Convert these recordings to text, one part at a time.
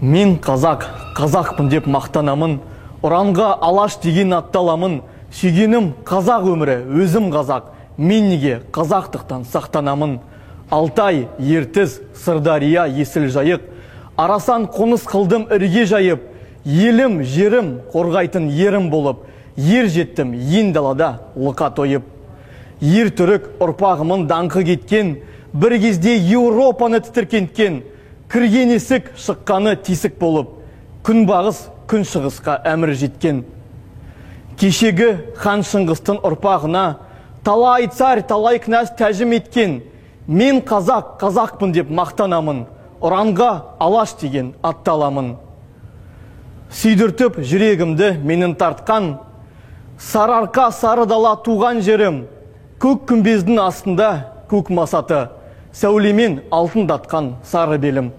Мен қазақпын деп мақтанамын, ұранға алаш деген атталамын, сүйгенім қазақ өмірі, өзім қазақ, мен неге қазақтықтан сақтанамын. Алтай, Ертіс, Сырдария, Есіл жайық, арасан қоныс қылдым ірге жайып, елім, жерім, қорғайтын ерім болып, ер жеттім ен далада лықа тойып. Ер түрік ұрпағымын даңқы кеткен, бір кезде Еуропаны тітіркенткен, кірген есік шыққаны тесік болып, күн бағыс, күн шығысқа әмір жеткен. Кешегі хан Шыңғыстың ұрпағына талай царь, талай князь тәжім еткен, мен қазақпын деп мақтанамын, ұранға алаш деген атталамын. Сүйдіртіп жүрегімді менің тартқан, сарыарқа сары дала туған жерім, көк күмбездің астында көк масаты, сәулемен алтындатқан сары белім.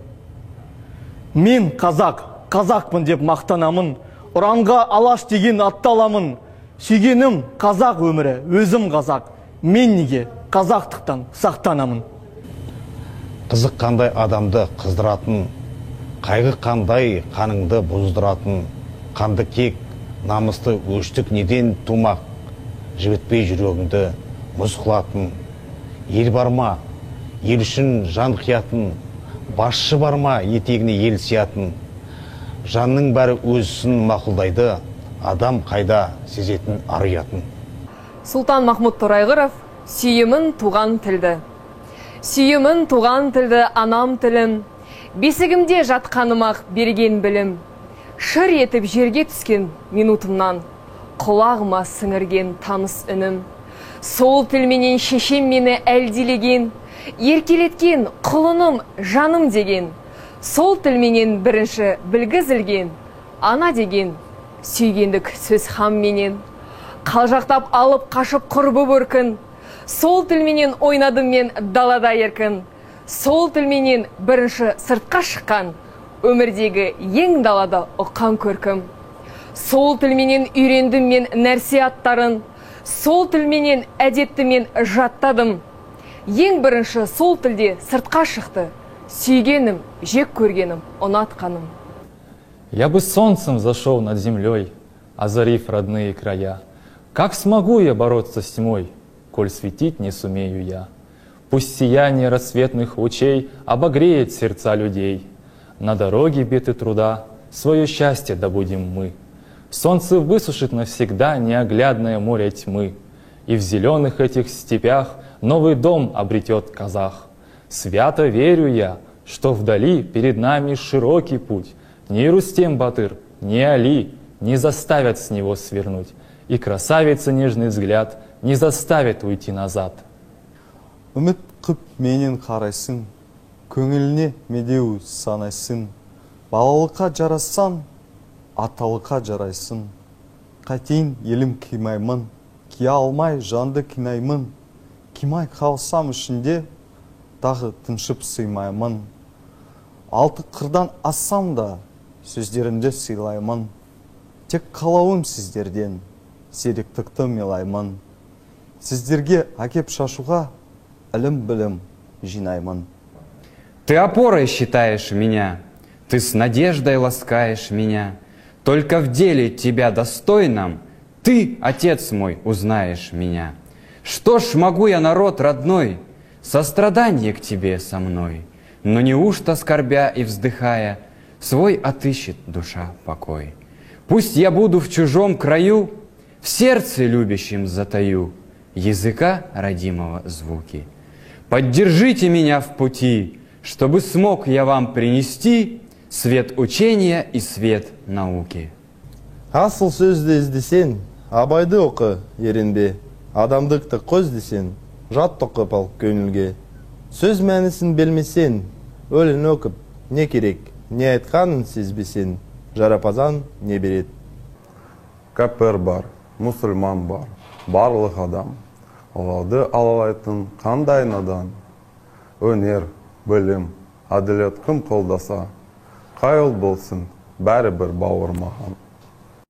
Мен қазақпын деп мақтанамын, ұранға алаш деген атталамын, сүйгенім қазақ өмірі, өзім қазақ, мен неге қазақтықтан сақтанамын. Қызық қандай адамды қыздыратын, қайғы қандай қаныңды бұздыратын, қанды кек, намысты өштік неден тумақ, жібітпей жүрегіңді мұз қылатын. Ел барма, ел үшін жан қиятын, басшы барма, етегіне ел сиятын. Жанның бәрі өзісін мақұлдайды, адам қайда сезетін арыятын. Сұлтан Махмұд Торайғыров, сүйімін туған тілді. Сүйімін туған тілді анам тілім, бесігімде жатқанымақ берген білім. Шыр етіп жерге түскен минутымнан, құлағыма сіңірген таныс үнім. Сол тілменен шешем мені әлдилеген, еркелеткен құлыным жаным деген. Сол тілменен бірінші білгізілген, ана деген сүйгендік сөз хам менен. Қалжақтап алып қашып құрбы бөркін, сол тілменен ойнадым мен далада еркін. Сол тілменен бірінші сыртқа шыққан, өмірдегі ең далада ұққан көркім. Сол тілменен үйрендім мен нәрсе аттарын, сол тілменен әдетті мен жаттадым. Ең бірінші сол тілде сыртқа шықты, сүйгенім, жек көргенім, ұнатқаным. Я бы солнцем зашел над землей, озарив родные края. Как смогу я бороться с тьмой, коль светить не сумею я? Пусть сияние рассветных лучей обогреет сердца людей. На дороге биты труда свое счастье добудем мы. Солнце высушит навсегда неоглядное море тьмы, и в зеленых этих степях новый дом обретет казах. Свято верю я, что вдали перед нами широкий путь. Ни Рустем Батыр, ни Али не заставят с него свернуть, и красавица нежный взгляд не заставит уйти назад. Үміт қып менен қарайсың, көңіліне медеу санайсың. Балалыққа жарассан, аталыққа жарайсың. Қайтейін елім кимаймын, кия алмай жанды кинаймын. Кимай қалсам ішінде, тағы тыншып сыймаймын. Алты қырдан ассам да, сөздерімді сыйлаймын. Тек қалауым сіздерден, серіктікті мелаймын. Сіздерге әкеп шашуға, ілім-білім жинаймын. Ты опорой считаешь меня, ты с надеждой ласкаешь меня. Только в деле тебя достойном ты, отец мой, узнаешь меня. Что ж могу я, народ родной, сострадание к тебе со мной? Но неужто, скорбя и вздыхая, свой отыщет душа покой? Пусть я буду в чужом краю, в сердце любящем затаю языка родимого звуки. Поддержите меня в пути, чтобы смог я вам принести свет учения и свет науки. Асыл сөзді іздесен, абайды оқы, еренбе. Адамдықты көз десен, жат тоқып ал көңілге. Сөз мәнісін білмесен, өлін оқып, не керек, не айтқанын сезбесен, жарапазан не берет. Кәпір бар, мұсылман бар, барлық адам. Оларды алалайтын қандай надан. Өнер, білім, әділет кім қолдаса, қай ұлт болсын, бәрі бір бауыр маған.